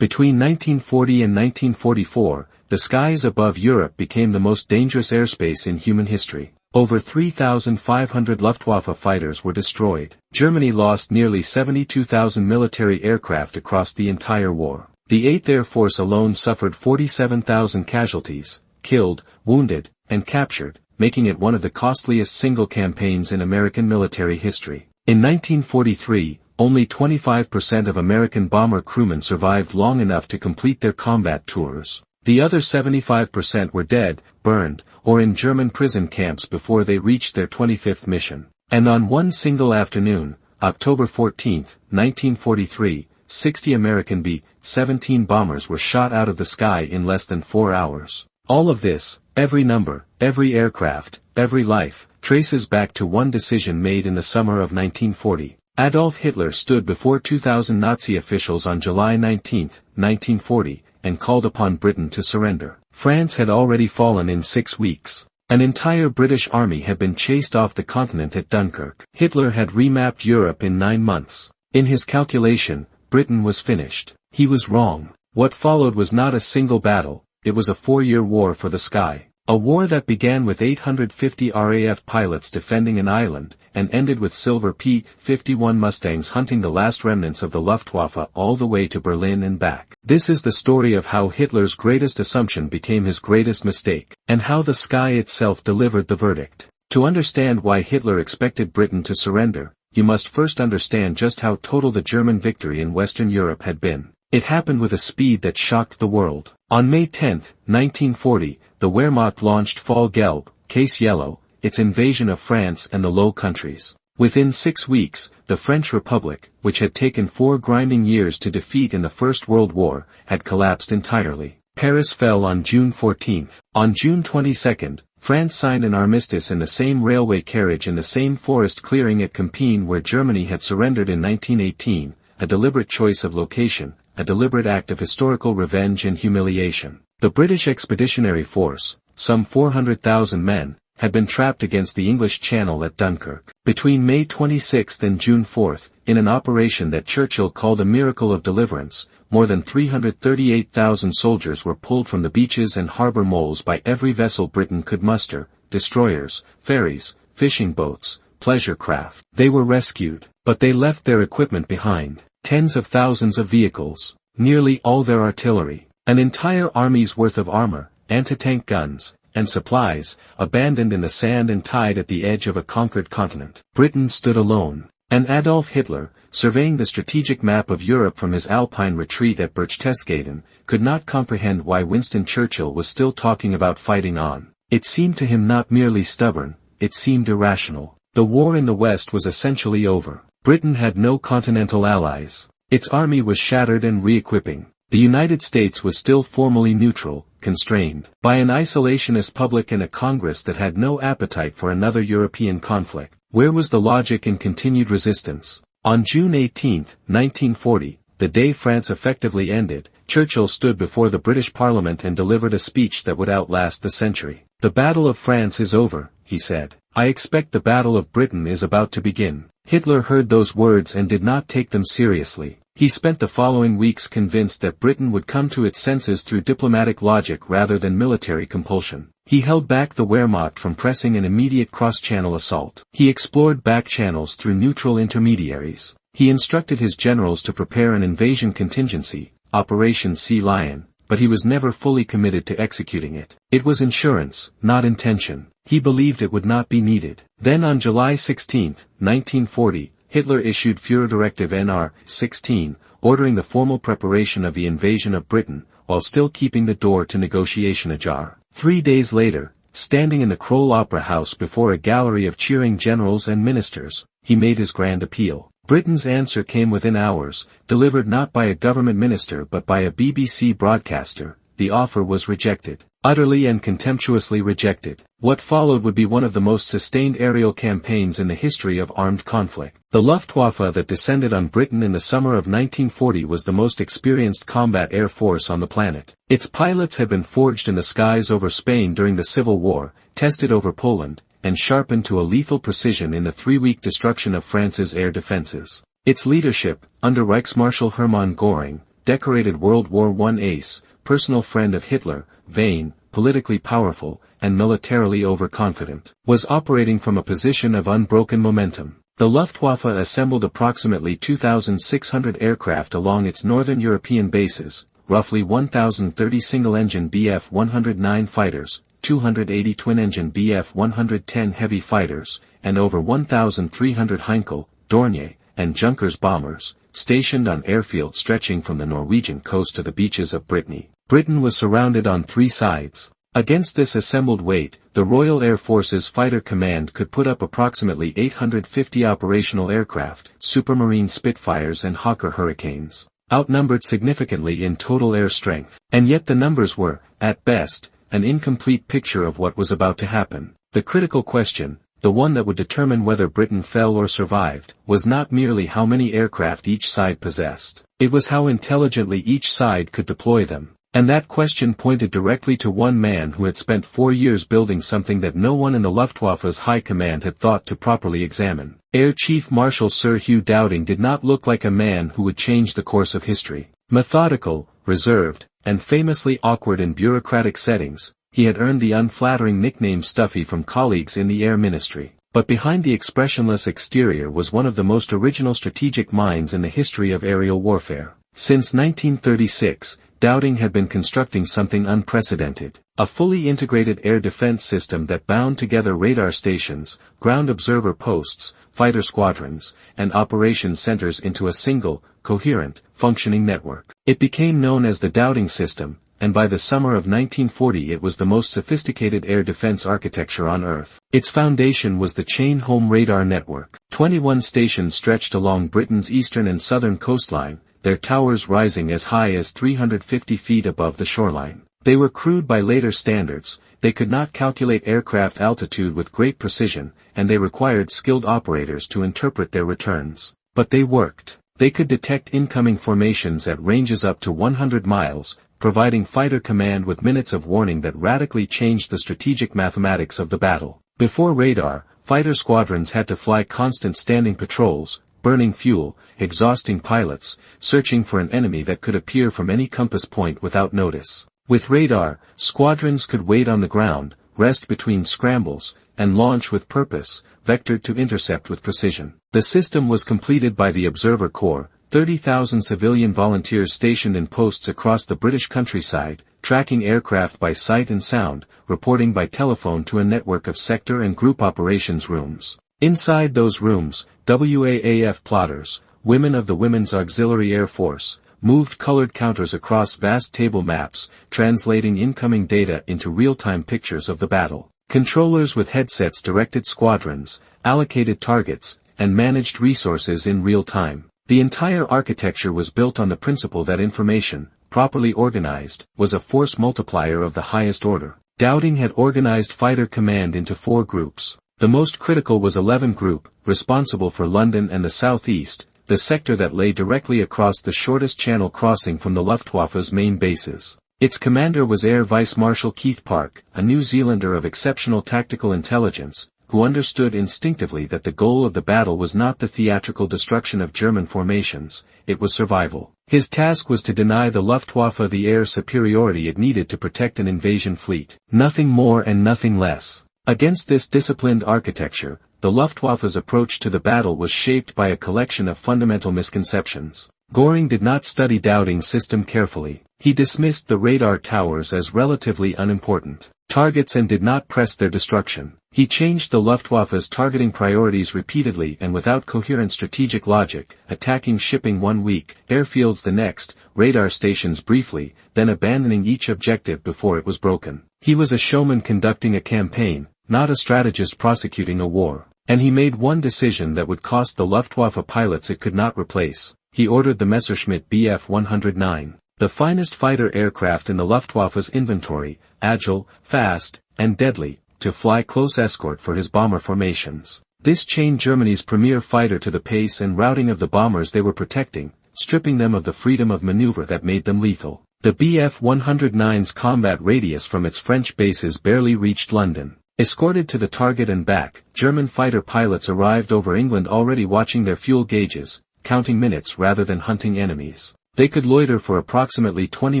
Between 1940 and 1944, the skies above Europe became the most dangerous airspace in human history. Over 3,500 Luftwaffe fighters were destroyed. Germany lost nearly 72,000 military aircraft across the entire war. The 8th Air Force alone suffered 47,000 casualties, killed, wounded, and captured, making it one of the costliest single campaigns in American military history. In 1943, only 25% of American bomber crewmen survived long enough to complete their combat tours. The other 75% were dead, burned, or in German prison camps before they reached their 25th mission. And on one single afternoon, October 14, 1943, 60 American B-17 bombers were shot out of the sky in less than 4 hours. All of this, every number, every aircraft, every life, traces back to one decision made in the summer of 1940. Adolf Hitler stood before 2,000 Nazi officials on July 19, 1940, and called upon Britain to surrender. France had already fallen in 6 weeks. An entire British army had been chased off the continent at Dunkirk. Hitler had remapped Europe in 9 months. In his calculation, Britain was finished. He was wrong. What followed was not a single battle, it was a 4-year war for the sky. A war that began with 850 RAF pilots defending an island, and ended with silver P-51 Mustangs hunting the last remnants of the Luftwaffe all the way to Berlin and back. This is the story of how Hitler's greatest assumption became his greatest mistake, and how the sky itself delivered the verdict. To understand why Hitler expected Britain to surrender, you must first understand just how total the German victory in Western Europe had been. It happened with a speed that shocked the world. On May 10, 1940, the Wehrmacht launched Fall Gelb, Case Yellow, its invasion of France and the Low Countries. Within 6 weeks, the French Republic, which had taken 4 grinding years to defeat in the First World War, had collapsed entirely. Paris fell on June 14. On June 22, France signed an armistice in the same railway carriage in the same forest clearing at Compiègne where Germany had surrendered in 1918, a deliberate choice of location, a deliberate act of historical revenge and humiliation. The British Expeditionary Force, some 400,000 men, had been trapped against the English Channel at Dunkirk. Between May 26 and June 4, in an operation that Churchill called a miracle of deliverance, more than 338,000 soldiers were pulled from the beaches and harbour moles by every vessel Britain could muster, destroyers, ferries, fishing boats, pleasure craft. They were rescued, but they left their equipment behind, tens of thousands of vehicles, nearly all their artillery, an entire army's worth of armor, anti-tank guns, and supplies, abandoned in the sand and tied at the edge of a conquered continent. Britain stood alone, and Adolf Hitler, surveying the strategic map of Europe from his Alpine retreat at Berchtesgaden, could not comprehend why Winston Churchill was still talking about fighting on. It seemed to him not merely stubborn, it seemed irrational. The war in the West was essentially over. Britain had no continental allies. Its army was shattered and re-equipping. The United States was still formally neutral, constrained by an isolationist public and a Congress that had no appetite for another European conflict. Where was the logic in continued resistance? On June 18, 1940, the day France effectively ended, Churchill stood before the British Parliament and delivered a speech that would outlast the century. "The Battle of France is over," he said. "I expect the Battle of Britain is about to begin." Hitler heard those words and did not take them seriously. He spent the following weeks convinced that Britain would come to its senses through diplomatic logic rather than military compulsion. He held back the Wehrmacht from pressing an immediate cross-channel assault. He explored back channels through neutral intermediaries. He instructed his generals to prepare an invasion contingency, Operation Sea Lion, but he was never fully committed to executing it. It was insurance, not intention. He believed it would not be needed. Then on July 16, 1940, Hitler issued Führerdirektive Nr. 16, ordering the formal preparation of the invasion of Britain, while still keeping the door to negotiation ajar. 3 days later, standing in the Kroll Opera House before a gallery of cheering generals and ministers, he made his grand appeal. Britain's answer came within hours, delivered not by a government minister but by a BBC broadcaster. The offer was rejected. Utterly and contemptuously rejected. What followed would be one of the most sustained aerial campaigns in the history of armed conflict. The Luftwaffe that descended on Britain in the summer of 1940 was the most experienced combat air force on the planet. Its pilots had been forged in the skies over Spain during the Civil War, tested over Poland, and sharpened to a lethal precision in the 3-week destruction of France's air defenses. Its leadership, under Reichsmarschall Hermann Göring, decorated World War I ace, personal friend of Hitler, vain, politically powerful, and militarily overconfident, was operating from a position of unbroken momentum. The Luftwaffe assembled approximately 2,600 aircraft along its northern European bases, roughly 1,030 single-engine Bf-109 fighters, 280 twin-engine Bf-110 heavy fighters, and over 1,300 Heinkel, Dornier, and Junkers bombers, stationed on airfields stretching from the Norwegian coast to the beaches of Brittany. Britain was surrounded on three sides. Against this assembled weight, the Royal Air Force's Fighter Command could put up approximately 850 operational aircraft, Supermarine Spitfires and Hawker Hurricanes, outnumbered significantly in total air strength. And yet the numbers were, at best, an incomplete picture of what was about to happen. The critical question, the one that would determine whether Britain fell or survived, was not merely how many aircraft each side possessed. It was how intelligently each side could deploy them. And that question pointed directly to one man who had spent 4 years building something that no one in the Luftwaffe's high command had thought to properly examine. Air Chief Marshal Sir Hugh Dowding did not look like a man who would change the course of history. Methodical, reserved, and famously awkward in bureaucratic settings, he had earned the unflattering nickname Stuffy from colleagues in the Air Ministry. But behind the expressionless exterior was one of the most original strategic minds in the history of aerial warfare. Since 1936, Dowding had been constructing something unprecedented, a fully integrated air defense system that bound together radar stations, ground observer posts, fighter squadrons, and operations centers into a single, coherent, functioning network. It became known as the Dowding System, and by the summer of 1940 it was the most sophisticated air defense architecture on Earth. Its foundation was the Chain Home Radar Network. 21 stations stretched along Britain's eastern and southern coastline, their towers rising as high as 350 feet above the shoreline. They were crude by later standards, they could not calculate aircraft altitude with great precision, and they required skilled operators to interpret their returns. But they worked. They could detect incoming formations at ranges up to 100 miles, providing fighter command with minutes of warning that radically changed the strategic mathematics of the battle. Before radar, fighter squadrons had to fly constant standing patrols, burning fuel, exhausting pilots, searching for an enemy that could appear from any compass point without notice. With radar, squadrons could wait on the ground, rest between scrambles, and launch with purpose, vectored to intercept with precision. The system was completed by the Observer Corps, 30,000 civilian volunteers stationed in posts across the British countryside, tracking aircraft by sight and sound, reporting by telephone to a network of sector and group operations rooms. Inside those rooms, WAAF plotters, women of the Women's Auxiliary Air Force, moved colored counters across vast table maps, translating incoming data into real-time pictures of the battle. Controllers with headsets directed squadrons, allocated targets, and managed resources in real time. The entire architecture was built on the principle that information, properly organized, was a force multiplier of the highest order. Dowding had organized fighter command into 4 groups. The most critical was 11 Group, responsible for London and the southeast, the sector that lay directly across the shortest channel crossing from the Luftwaffe's main bases. Its commander was Air Vice Marshal Keith Park, a New Zealander of exceptional tactical intelligence, who understood instinctively that the goal of the battle was not the theatrical destruction of German formations, it was survival. His task was to deny the Luftwaffe the air superiority it needed to protect an invasion fleet. Nothing more and nothing less. Against this disciplined architecture, the Luftwaffe's approach to the battle was shaped by a collection of fundamental misconceptions. Göring did not study Dowding's system carefully. He dismissed the radar towers as relatively unimportant targets and did not press their destruction. He changed the Luftwaffe's targeting priorities repeatedly and without coherent strategic logic, attacking shipping 1 week, airfields the next, radar stations briefly, then abandoning each objective before it was broken. He was a showman conducting a campaign, not a strategist prosecuting a war. And he made one decision that would cost the Luftwaffe pilots it could not replace. He ordered the Messerschmitt Bf-109, the finest fighter aircraft in the Luftwaffe's inventory, agile, fast, and deadly, to fly close escort for his bomber formations. This chained Germany's premier fighter to the pace and routing of the bombers they were protecting, stripping them of the freedom of maneuver that made them lethal. The Bf-109's combat radius from its French bases barely reached London. Escorted to the target and back, German fighter pilots arrived over England already watching their fuel gauges, counting minutes rather than hunting enemies. They could loiter for approximately 20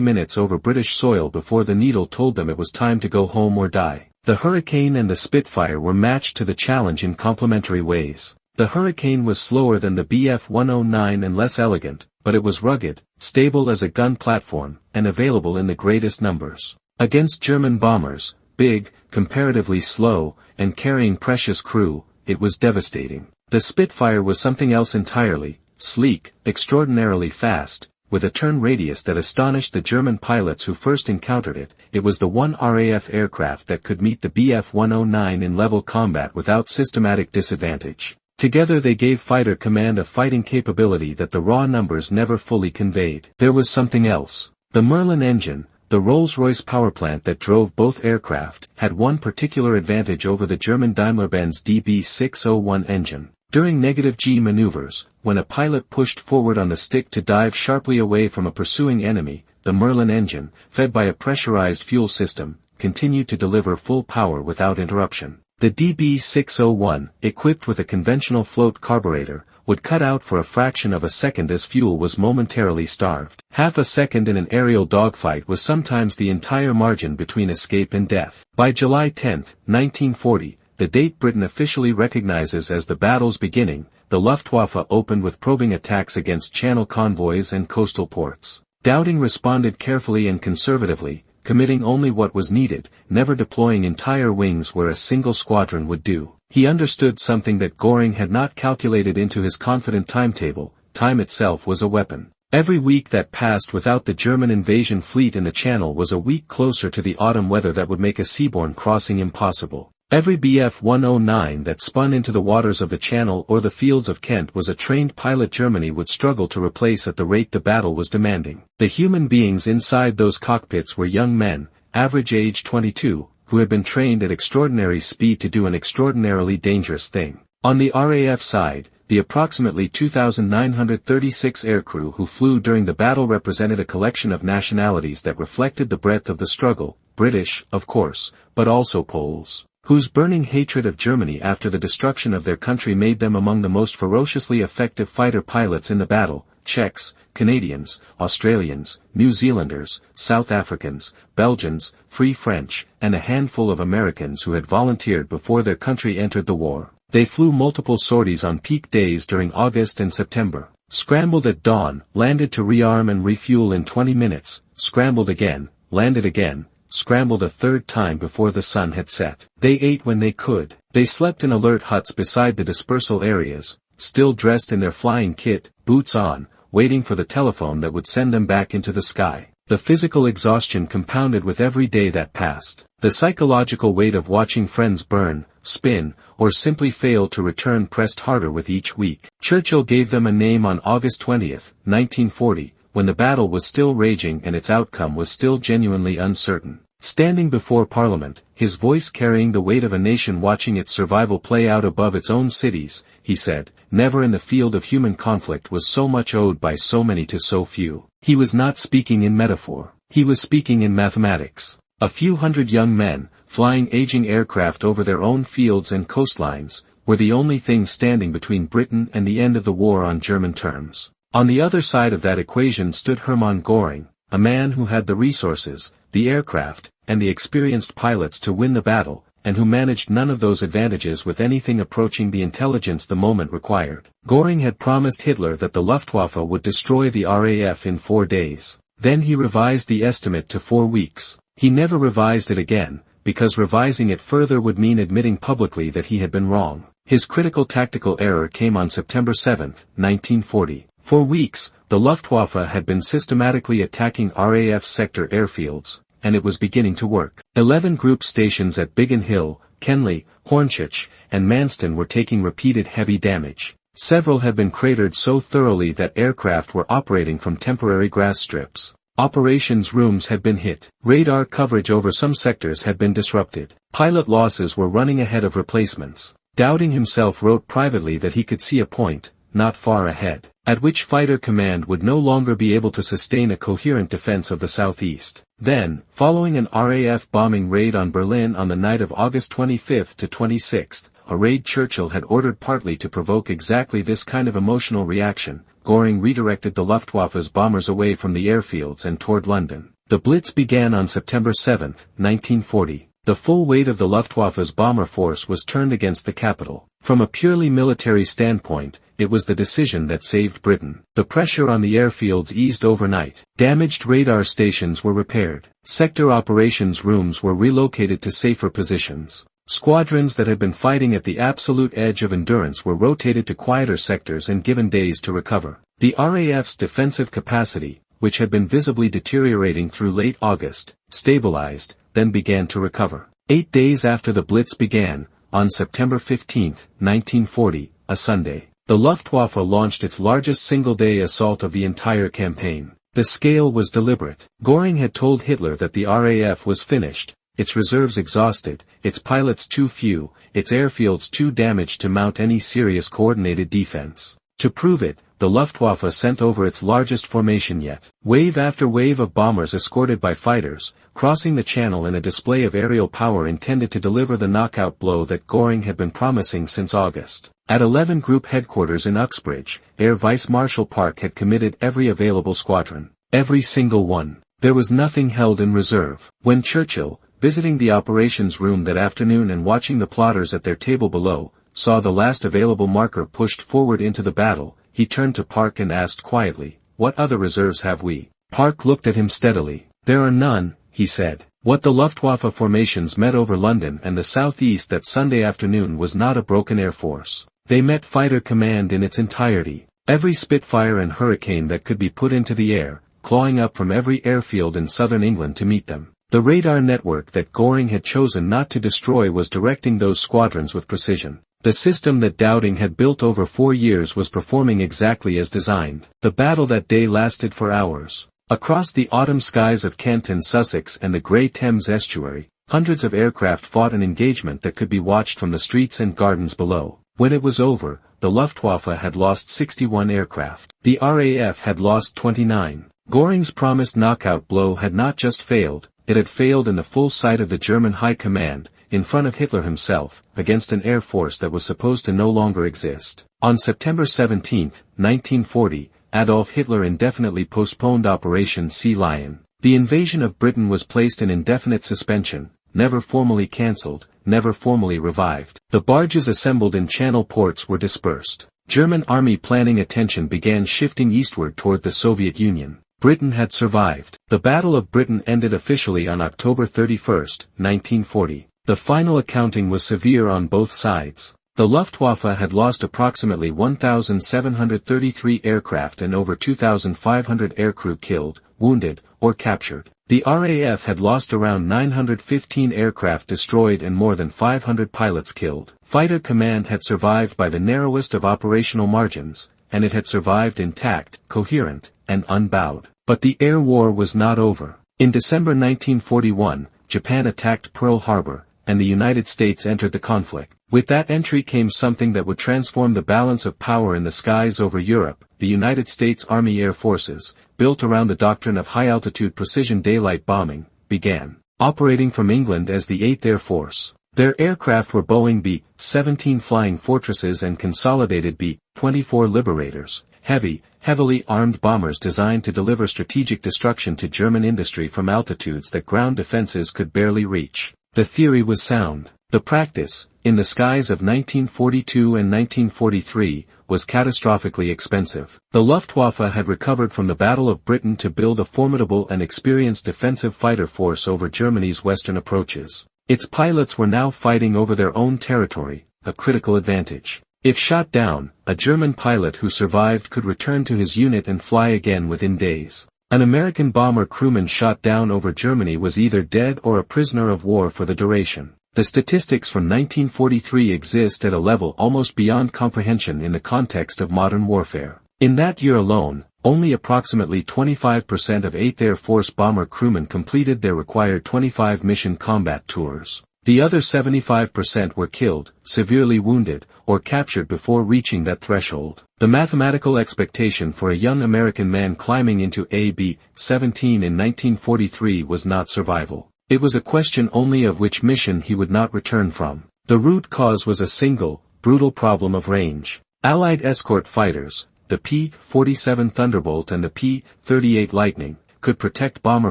minutes over British soil before the needle told them it was time to go home or die. The Hurricane and the Spitfire were matched to the challenge in complementary ways. The Hurricane was slower than the Bf-109 and less elegant, but it was rugged, stable as a gun platform, and available in the greatest numbers. Against German bombers, big, comparatively slow, and carrying precious crew, it was devastating. The Spitfire was something else entirely, sleek, extraordinarily fast, with a turn radius that astonished the German pilots who first encountered it. It was the one RAF aircraft that could meet the Bf-109 in level combat without systematic disadvantage. Together they gave fighter command a fighting capability that the raw numbers never fully conveyed. There was something else. The Merlin engine, the Rolls-Royce powerplant that drove both aircraft, had one particular advantage over the German Daimler-Benz DB601 engine. During negative G maneuvers, when a pilot pushed forward on the stick to dive sharply away from a pursuing enemy, the Merlin engine, fed by a pressurized fuel system, continued to deliver full power without interruption. The DB601, equipped with a conventional float carburetor, would cut out for a fraction of a second as fuel was momentarily starved. Half a second in an aerial dogfight was sometimes the entire margin between escape and death. By July 10, 1940, the date Britain officially recognizes as the battle's beginning, the Luftwaffe opened with probing attacks against Channel convoys and coastal ports. Dowding responded carefully and conservatively, committing only what was needed, never deploying entire wings where a single squadron would do. He understood something that Göring had not calculated into his confident timetable: time itself was a weapon. Every week that passed without the German invasion fleet in the Channel was a week closer to the autumn weather that would make a seaborne crossing impossible. Every Bf-109 that spun into the waters of the Channel or the fields of Kent was a trained pilot Germany would struggle to replace at the rate the battle was demanding. The human beings inside those cockpits were young men, average age 22, who had been trained at extraordinary speed to do an extraordinarily dangerous thing. On the RAF side, the approximately 2,936 aircrew who flew during the battle represented a collection of nationalities that reflected the breadth of the struggle: British, of course, but also Poles, whose burning hatred of Germany after the destruction of their country made them among the most ferociously effective fighter pilots in the battle, Czechs, Canadians, Australians, New Zealanders, South Africans, Belgians, Free French, and a handful of Americans who had volunteered before their country entered the war. They flew multiple sorties on peak days during August and September, scrambled at dawn, landed to rearm and refuel in 20 minutes, scrambled again, landed again, scrambled a third time before the sun had set. They ate when they could. They slept in alert huts beside the dispersal areas, still dressed in their flying kit, boots on, waiting for the telephone that would send them back into the sky. The physical exhaustion compounded with every day that passed. The psychological weight of watching friends burn, spin, or simply fail to return pressed harder with each week. Churchill gave them a name on August 20, 1940, when the battle was still raging and its outcome was still genuinely uncertain. Standing before Parliament, his voice carrying the weight of a nation watching its survival play out above its own cities, he said, "Never in the field of human conflict was so much owed by so many to so few." He was not speaking in metaphor. He was speaking in mathematics. A few hundred young men, flying aging aircraft over their own fields and coastlines, were the only thing standing between Britain and the end of the war on German terms. On the other side of that equation stood Hermann Göring, a man who had the resources, the aircraft, and the experienced pilots to win the battle, and who managed none of those advantages with anything approaching the intelligence the moment required. Göring had promised Hitler that the Luftwaffe would destroy the RAF in 4 days. Then he revised the estimate to 4 weeks. He never revised it again, because revising it further would mean admitting publicly that he had been wrong. His critical tactical error came on September 7, 1940. For weeks, the Luftwaffe had been systematically attacking RAF sector airfields, and it was beginning to work. 11 group stations at Biggin Hill, Kenley, Hornchurch, and Manston were taking repeated heavy damage. Several had been cratered so thoroughly that aircraft were operating from temporary grass strips. Operations rooms had been hit. Radar coverage over some sectors had been disrupted. Pilot losses were running ahead of replacements. Dowding himself wrote privately that he could see a point, not far ahead, at which fighter command would no longer be able to sustain a coherent defense of the southeast. Then, following an RAF bombing raid on Berlin on the night of August 25 to 26, a raid Churchill had ordered partly to provoke exactly this kind of emotional reaction. Göring redirected the Luftwaffe's bombers away from the airfields and toward London. The Blitz began on September 7, 1940. The full weight of the Luftwaffe's bomber force was turned against the capital. From a purely military standpoint, it was the decision that saved Britain. The pressure on the airfields eased overnight. Damaged radar stations were repaired. Sector operations rooms were relocated to safer positions. Squadrons that had been fighting at the absolute edge of endurance were rotated to quieter sectors and given days to recover. The RAF's defensive capacity, which had been visibly deteriorating through late August, stabilized, then began to recover. 8 days after the Blitz began, on September 15, 1940, a Sunday, the Luftwaffe launched its largest single-day assault of the entire campaign. The scale was deliberate. Göring had told Hitler that the RAF was finished, its reserves exhausted, its pilots too few, its airfields too damaged to mount any serious coordinated defense. To prove it, the Luftwaffe sent over its largest formation yet. Wave after wave of bombers escorted by fighters, crossing the channel in a display of aerial power intended to deliver the knockout blow that Göring had been promising since August. At 11 Group headquarters in Uxbridge, Air Vice Marshal Park had committed every available squadron. Every single one. There was nothing held in reserve. When Churchill, visiting the operations room that afternoon and watching the plotters at their table below, saw the last available marker pushed forward into the battle, he turned to Park and asked quietly, "What other reserves have we?" Park looked at him steadily. "There are none," he said. What the Luftwaffe formations met over London and the southeast that Sunday afternoon was not a broken air force. They met fighter command in its entirety. Every Spitfire and Hurricane that could be put into the air, clawing up from every airfield in southern England to meet them. The radar network that Göring had chosen not to destroy was directing those squadrons with precision. The system that Dowding had built over 4 years was performing exactly as designed. The battle that day lasted for hours. Across the autumn skies of Kent and Sussex and the grey Thames estuary, hundreds of aircraft fought an engagement that could be watched from the streets and gardens below. When it was over, the Luftwaffe had lost 61 aircraft. The RAF had lost 29. Göring's promised knockout blow had not just failed, it had failed in the full sight of the German High Command, in front of Hitler himself, against an air force that was supposed to no longer exist. On September 17, 1940, Adolf Hitler indefinitely postponed Operation Sea Lion. The invasion of Britain was placed in indefinite suspension, never formally cancelled, never formally revived. The barges assembled in Channel ports were dispersed. German army planning attention began shifting eastward toward the Soviet Union. Britain had survived. The Battle of Britain ended officially on October 31, 1940. The final accounting was severe on both sides. The Luftwaffe had lost approximately 1,733 aircraft and over 2,500 aircrew killed, wounded, or captured. The RAF had lost around 915 aircraft destroyed and more than 500 pilots killed. Fighter command had survived by the narrowest of operational margins, and it had survived intact, coherent, and unbowed. But the air war was not over. In December 1941, Japan attacked Pearl Harbor, and the United States entered the conflict. With that entry came something that would transform the balance of power in the skies over Europe. The United States Army Air Forces, built around the doctrine of high-altitude precision daylight bombing, began operating from England as the 8th Air Force. Their aircraft were Boeing B-17 Flying Fortresses and consolidated B-24 Liberators, heavily armed bombers designed to deliver strategic destruction to German industry from altitudes that ground defenses could barely reach. The theory was sound. The practice, in the skies of 1942 and 1943, was catastrophically expensive. The Luftwaffe had recovered from the Battle of Britain to build a formidable and experienced defensive fighter force over Germany's western approaches. Its pilots were now fighting over their own territory, a critical advantage. If shot down, a German pilot who survived could return to his unit and fly again within days. An American bomber crewman shot down over Germany was either dead or a prisoner of war for the duration. The statistics from 1943 exist at a level almost beyond comprehension in the context of modern warfare. In that year alone, only approximately 25% of 8th Air Force bomber crewmen completed their required 25 mission combat tours. The other 75% were killed, severely wounded, or captured before reaching that threshold. The mathematical expectation for a young American man climbing into a B-17 in 1943 was not survival. It was a question only of which mission he would not return from. The root cause was a single, brutal problem of range. Allied escort fighters, the P-47 Thunderbolt and the P-38 Lightning, could protect bomber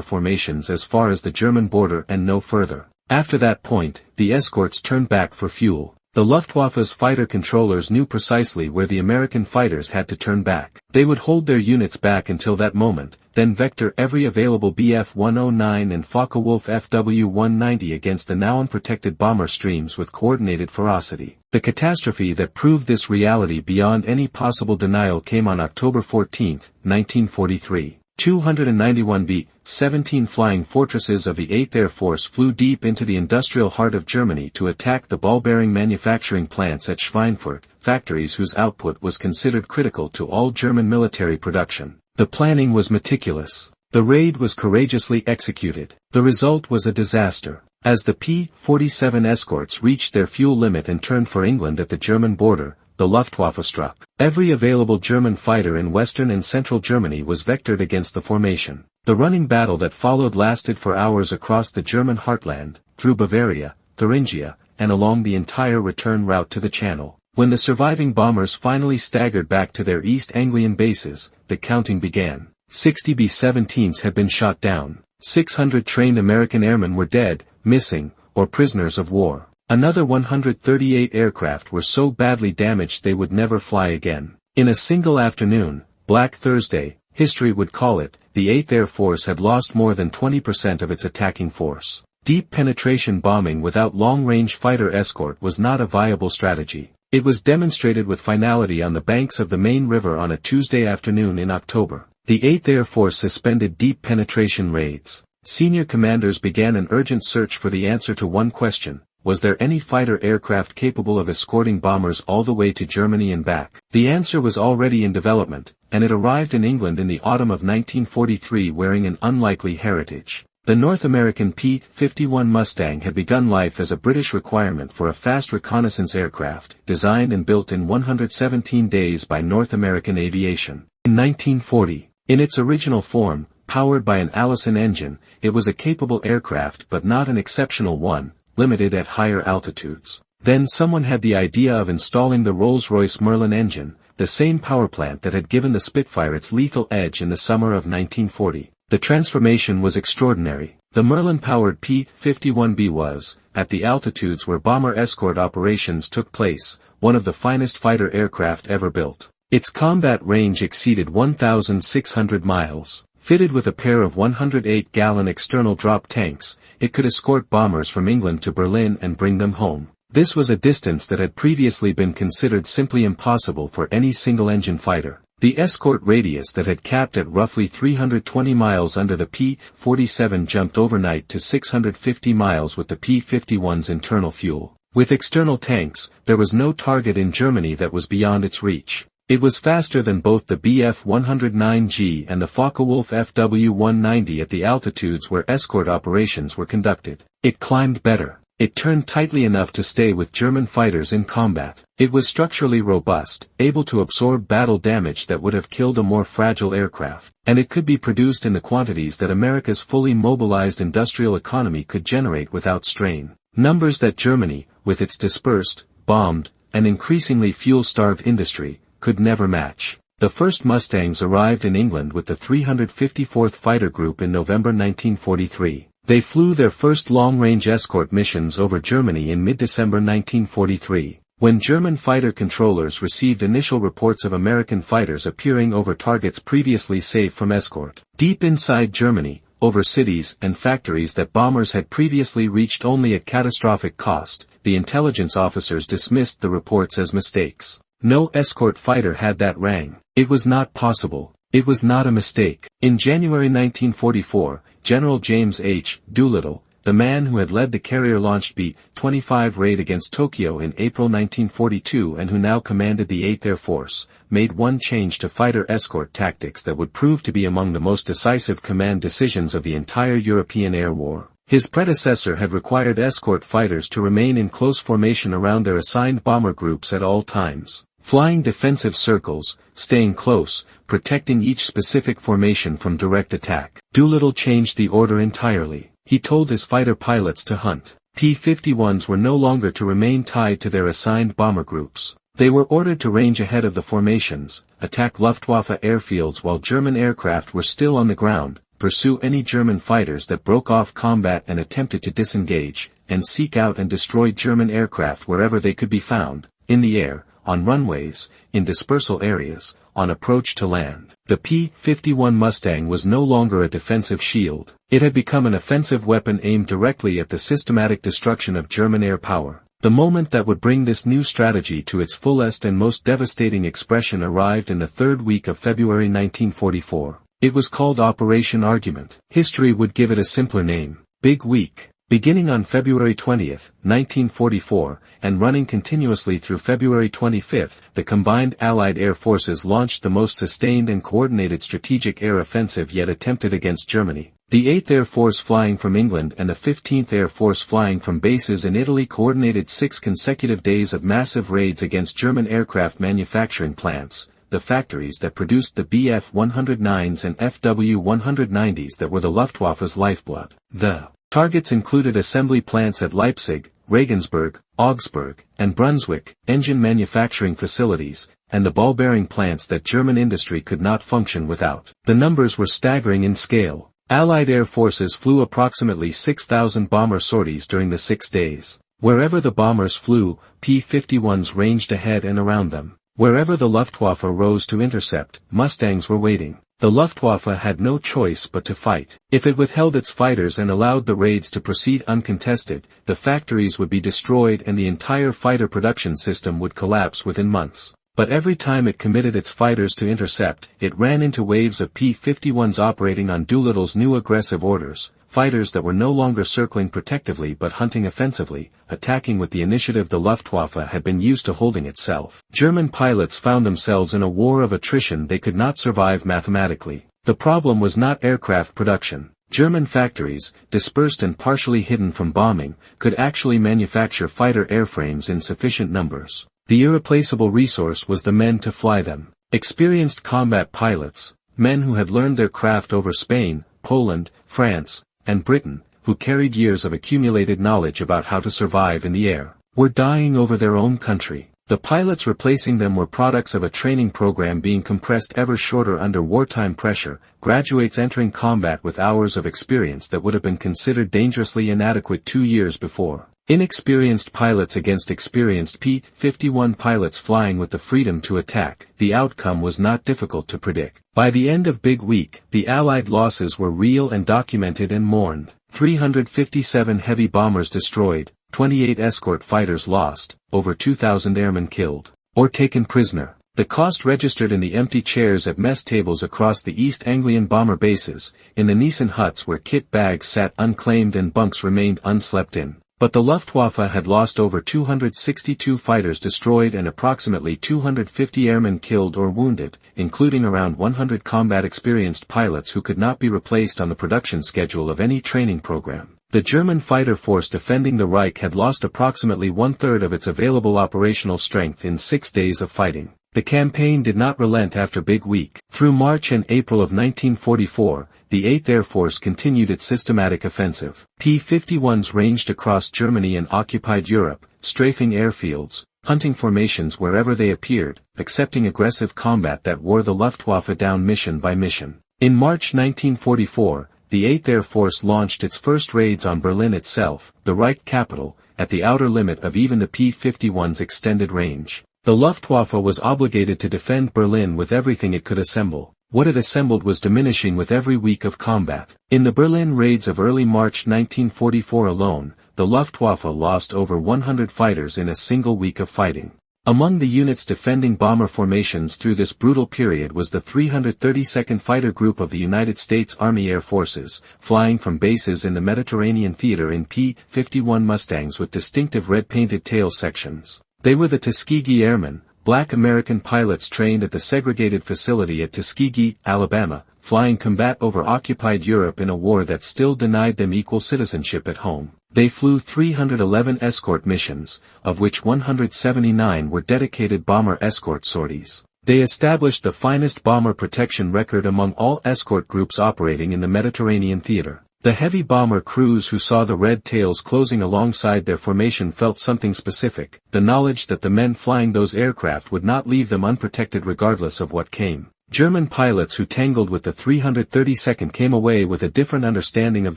formations as far as the German border and no further. After that point, the escorts turned back for fuel. The Luftwaffe's fighter controllers knew precisely where the American fighters had to turn back. They would hold their units back until that moment, then vector every available Bf-109 and Focke-Wulf Fw-190 against the now unprotected bomber streams with coordinated ferocity. The catastrophe that proved this reality beyond any possible denial came on October 14, 1943. 291 B-17 flying fortresses of the 8th Air Force flew deep into the industrial heart of Germany to attack the ball-bearing manufacturing plants at Schweinfurt, factories whose output was considered critical to all German military production. The planning was meticulous. The raid was courageously executed. The result was a disaster. As the P-47 escorts reached their fuel limit and turned for England at the German border, the Luftwaffe struck. Every available German fighter in western and central Germany was vectored against the formation. The running battle that followed lasted for hours across the German heartland, through Bavaria, Thuringia, and along the entire return route to the Channel. When the surviving bombers finally staggered back to their East Anglian bases, the counting began. 60 B-17s had been shot down. 600 trained American airmen were dead, missing, or prisoners of war. Another 138 aircraft were so badly damaged they would never fly again. In a single afternoon, Black Thursday, history would call it, the 8th Air Force had lost more than 20% of its attacking force. Deep penetration bombing without long-range fighter escort was not a viable strategy. It was demonstrated with finality on the banks of the Main River on a Tuesday afternoon in October. The 8th Air Force suspended deep penetration raids. Senior commanders began an urgent search for the answer to one question. Was there any fighter aircraft capable of escorting bombers all the way to Germany and back? The answer was already in development, and it arrived in England in the autumn of 1943 wearing an unlikely heritage. The North American P-51 Mustang had begun life as a British requirement for a fast reconnaissance aircraft, designed and built in 117 days by North American Aviation. In 1940, in its original form, powered by an Allison engine, it was a capable aircraft but not an exceptional one, limited at higher altitudes. Then someone had the idea of installing the Rolls-Royce Merlin engine, the same powerplant that had given the Spitfire its lethal edge in the summer of 1940. The transformation was extraordinary. The Merlin-powered P-51B was, at the altitudes where bomber escort operations took place, one of the finest fighter aircraft ever built. Its combat range exceeded 1,600 miles. Fitted with a pair of 108-gallon external drop tanks, it could escort bombers from England to Berlin and bring them home. This was a distance that had previously been considered simply impossible for any single-engine fighter. The escort radius that had capped at roughly 320 miles under the P-47 jumped overnight to 650 miles with the P-51's internal fuel. With external tanks, there was no target in Germany that was beyond its reach. It was faster than both the Bf-109G and the Focke-Wulf Fw-190 at the altitudes where escort operations were conducted. It climbed better. It turned tightly enough to stay with German fighters in combat. It was structurally robust, able to absorb battle damage that would have killed a more fragile aircraft, and it could be produced in the quantities that America's fully mobilized industrial economy could generate without strain. Numbers that Germany, with its dispersed, bombed, and increasingly fuel-starved industry, could never match. The first Mustangs arrived in England with the 354th Fighter Group in November 1943. They flew their first long-range escort missions over Germany in mid-December 1943, when German fighter controllers received initial reports of American fighters appearing over targets previously safe from escort. Deep inside Germany, over cities and factories that bombers had previously reached only at catastrophic cost, the intelligence officers dismissed the reports as mistakes. No escort fighter had that rang. It was not possible. It was not a mistake. In January 1944, General James H. Doolittle, the man who had led the carrier-launched B-25 raid against Tokyo in April 1942 and who now commanded the 8th Air Force, made one change to fighter escort tactics that would prove to be among the most decisive command decisions of the entire European air war. His predecessor had required escort fighters to remain in close formation around their assigned bomber groups at all times, flying defensive circles, staying close, protecting each specific formation from direct attack. Doolittle changed the order entirely. He told his fighter pilots to hunt. P-51s were no longer to remain tied to their assigned bomber groups. They were ordered to range ahead of the formations, attack Luftwaffe airfields while German aircraft were still on the ground, pursue any German fighters that broke off combat and attempted to disengage, and seek out and destroy German aircraft wherever they could be found, in the air, on runways, in dispersal areas, on approach to land. The P-51 Mustang was no longer a defensive shield. It had become an offensive weapon aimed directly at the systematic destruction of German air power. The moment that would bring this new strategy to its fullest and most devastating expression arrived in the third week of February 1944. It was called Operation Argument. History would give it a simpler name, Big Week. Beginning on February 20, 1944, and running continuously through February 25, the combined Allied air forces launched the most sustained and coordinated strategic air offensive yet attempted against Germany. The 8th Air Force flying from England and the 15th Air Force flying from bases in Italy coordinated 6 consecutive days of massive raids against German aircraft manufacturing plants, the factories that produced the Bf-109s and Fw-190s that were the Luftwaffe's lifeblood. The targets included assembly plants at Leipzig, Regensburg, Augsburg, and Brunswick, engine manufacturing facilities, and the ball bearing plants that German industry could not function without. The numbers were staggering in scale. Allied air forces flew approximately 6,000 bomber sorties during the 6 days. Wherever the bombers flew, P-51s ranged ahead and around them. Wherever the Luftwaffe rose to intercept, Mustangs were waiting. The Luftwaffe had no choice but to fight. If it withheld its fighters and allowed the raids to proceed uncontested, the factories would be destroyed and the entire fighter production system would collapse within months. But every time it committed its fighters to intercept, it ran into waves of P-51s operating on Doolittle's new aggressive orders, fighters that were no longer circling protectively but hunting offensively, attacking with the initiative the Luftwaffe had been used to holding itself. German pilots found themselves in a war of attrition they could not survive mathematically. The problem was not aircraft production. German factories, dispersed and partially hidden from bombing, could actually manufacture fighter airframes in sufficient numbers. The irreplaceable resource was the men to fly them. Experienced combat pilots, men who had learned their craft over Spain, Poland, France, and Britain, who carried years of accumulated knowledge about how to survive in the air, were dying over their own country. The pilots replacing them were products of a training program being compressed ever shorter under wartime pressure, graduates entering combat with hours of experience that would have been considered dangerously inadequate 2 years before. Inexperienced pilots against experienced P-51 pilots flying with the freedom to attack. The outcome was not difficult to predict. By the end of Big Week, the Allied losses were real and documented and mourned. 357 heavy bombers destroyed, 28 escort fighters lost, over 2,000 airmen killed or taken prisoner. The cost registered in the empty chairs at mess tables across the East Anglian bomber bases, in the Nissen huts where kit bags sat unclaimed and bunks remained unslept in. But the Luftwaffe had lost over 262 fighters destroyed and approximately 250 airmen killed or wounded, including around 100 combat-experienced pilots who could not be replaced on the production schedule of any training program. The German fighter force defending the Reich had lost approximately 1/3 of its available operational strength in 6 days of fighting. The campaign did not relent after Big Week. Through March and April of 1944, the 8th Air Force continued its systematic offensive. P-51s ranged across Germany and occupied Europe, strafing airfields, hunting formations wherever they appeared, accepting aggressive combat that wore the Luftwaffe down mission by mission. In March 1944, the 8th Air Force launched its first raids on Berlin itself, the Reich capital, at the outer limit of even the P-51's extended range. The Luftwaffe was obligated to defend Berlin with everything it could assemble. What it assembled was diminishing with every week of combat. In the Berlin raids of early March 1944 alone, the Luftwaffe lost over 100 fighters in a single week of fighting. Among the units defending bomber formations through this brutal period was the 332nd Fighter Group of the United States Army Air Forces, flying from bases in the Mediterranean theater in P-51 Mustangs with distinctive red-painted tail sections. They were the Tuskegee Airmen, black American pilots trained at the segregated facility at Tuskegee, Alabama, flying combat over occupied Europe in a war that still denied them equal citizenship at home. They flew 311 escort missions, of which 179 were dedicated bomber escort sorties. They established the finest bomber protection record among all escort groups operating in the Mediterranean theater. The heavy bomber crews who saw the red tails closing alongside their formation felt something specific, the knowledge that the men flying those aircraft would not leave them unprotected regardless of what came. German pilots who tangled with the 332nd came away with a different understanding of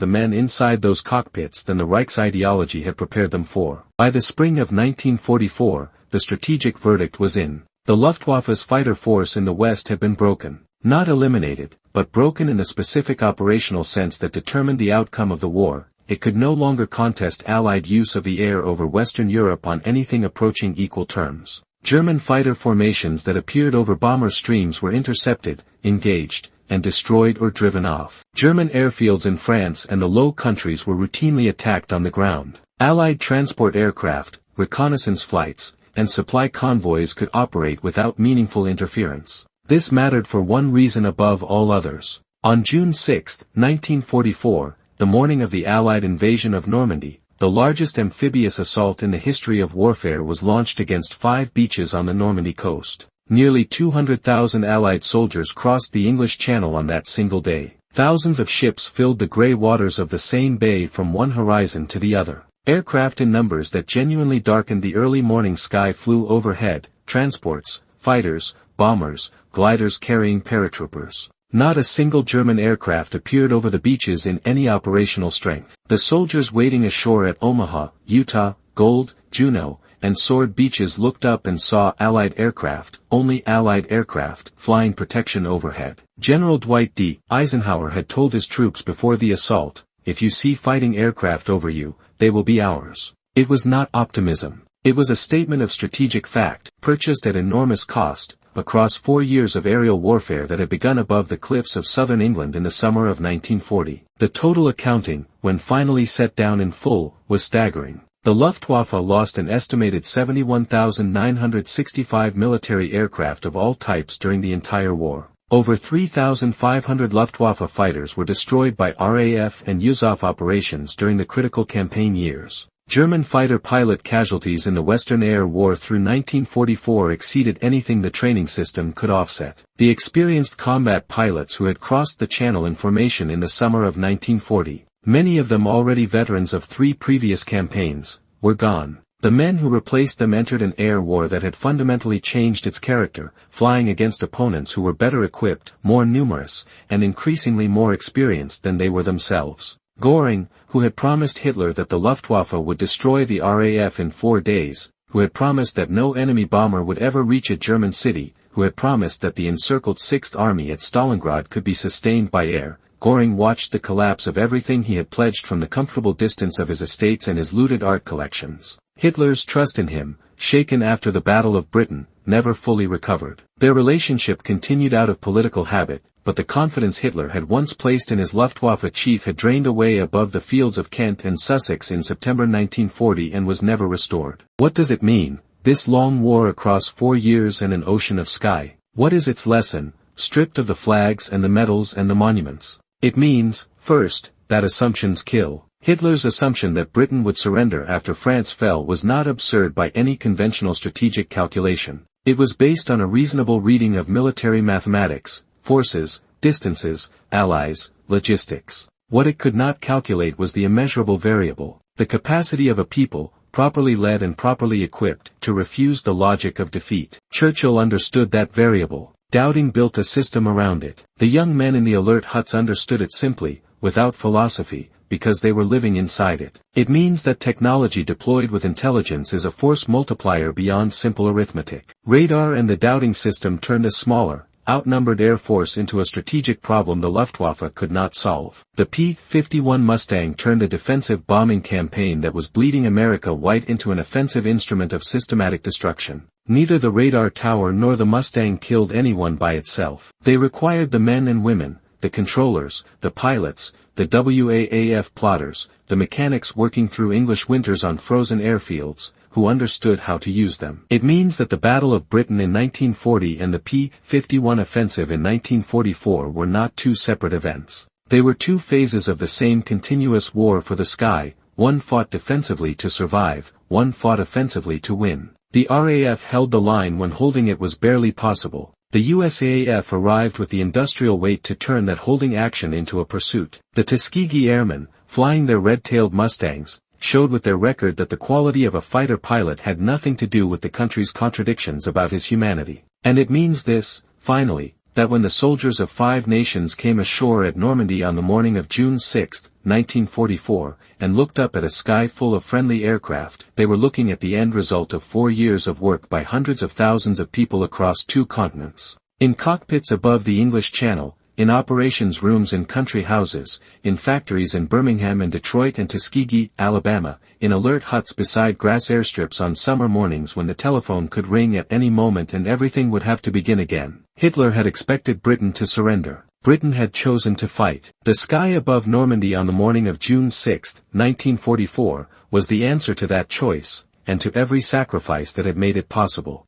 the men inside those cockpits than the Reich's ideology had prepared them for. By the spring of 1944, the strategic verdict was in. The Luftwaffe's fighter force in the West had been broken. Not eliminated, but broken in the specific operational sense that determined the outcome of the war. It could no longer contest Allied use of the air over Western Europe on anything approaching equal terms. German fighter formations that appeared over bomber streams were intercepted, engaged, and destroyed or driven off. German airfields in France and the Low Countries were routinely attacked on the ground. Allied transport aircraft, reconnaissance flights, and supply convoys could operate without meaningful interference. This mattered for one reason above all others. On June 6, 1944, the morning of the Allied invasion of Normandy, the largest amphibious assault in the history of warfare was launched against 5 beaches on the Normandy coast. Nearly 200,000 Allied soldiers crossed the English Channel on that single day. Thousands of ships filled the grey waters of the Seine Bay from one horizon to the other. Aircraft in numbers that genuinely darkened the early morning sky flew overhead, transports, fighters, bombers, gliders carrying paratroopers. Not a single German aircraft appeared over the beaches in any operational strength. The soldiers waiting ashore at Omaha, Utah, Gold, Juneau, and Sword beaches looked up and saw Allied aircraft, only Allied aircraft, flying protection overhead. General Dwight D. Eisenhower had told his troops before the assault, "If you see fighting aircraft over you, they will be ours." It was not optimism. It was a statement of strategic fact, purchased at enormous cost, across 4 years of aerial warfare that had begun above the cliffs of southern England in the summer of 1940. The total accounting, when finally set down in full, was staggering. The Luftwaffe lost an estimated 71,965 military aircraft of all types during the entire war. Over 3,500 Luftwaffe fighters were destroyed by RAF and USAF operations during the critical campaign years. German fighter pilot casualties in the Western Air War through 1944 exceeded anything the training system could offset. The experienced combat pilots who had crossed the Channel in formation in the summer of 1940, many of them already veterans of 3 previous campaigns, were gone. The men who replaced them entered an air war that had fundamentally changed its character, flying against opponents who were better equipped, more numerous, and increasingly more experienced than they were themselves. Göring, who had promised Hitler that the Luftwaffe would destroy the RAF in 4 days, who had promised that no enemy bomber would ever reach a German city, who had promised that the encircled 6th Army at Stalingrad could be sustained by air, Göring watched the collapse of everything he had pledged from the comfortable distance of his estates and his looted art collections. Hitler's trust in him, shaken after the Battle of Britain, never fully recovered. Their relationship continued out of political habit, but the confidence Hitler had once placed in his Luftwaffe chief had drained away above the fields of Kent and Sussex in September 1940 and was never restored. What does it mean, this long war across 4 years and an ocean of sky? What is its lesson, stripped of the flags and the medals and the monuments? It means, first, that assumptions kill. Hitler's assumption that Britain would surrender after France fell was not absurd by any conventional strategic calculation. It was based on a reasonable reading of military mathematics, forces, distances, allies, logistics. What it could not calculate was the immeasurable variable, the capacity of a people, properly led and properly equipped, to refuse the logic of defeat. Churchill understood that variable. Dowding built a system around it. The young men in the alert huts understood it simply, without philosophy, because they were living inside it. It means that technology deployed with intelligence is a force multiplier beyond simple arithmetic. Radar and the Dowding system turned a smaller, outnumbered air force into a strategic problem the Luftwaffe could not solve. The P-51 Mustang turned a defensive bombing campaign that was bleeding America white into an offensive instrument of systematic destruction. Neither the radar tower nor the Mustang killed anyone by itself. They required the men and women, the controllers, the pilots, the WAAF plotters, the mechanics working through English winters on frozen airfields, who understood how to use them. It means that the Battle of Britain in 1940 and the P-51 offensive in 1944 were not 2 separate events. They were 2 phases of the same continuous war for the sky, one fought defensively to survive, one fought offensively to win. The RAF held the line when holding it was barely possible. the USAF arrived with the industrial weight to turn that holding action into a pursuit. The Tuskegee Airmen, flying their red-tailed Mustangs, showed with their record that the quality of a fighter pilot had nothing to do with the country's contradictions about his humanity. And it means this, finally, that when the soldiers of 5 nations came ashore at Normandy on the morning of June 6, 1944, and looked up at a sky full of friendly aircraft, they were looking at the end result of 4 years of work by hundreds of thousands of people across 2 continents. In cockpits above the English Channel, in operations rooms in country houses, in factories in Birmingham and Detroit and Tuskegee, Alabama, in alert huts beside grass airstrips on summer mornings when the telephone could ring at any moment and everything would have to begin again. Hitler had expected Britain to surrender. Britain had chosen to fight. The sky above Normandy on the morning of June 6, 1944, was the answer to that choice, and to every sacrifice that had made it possible.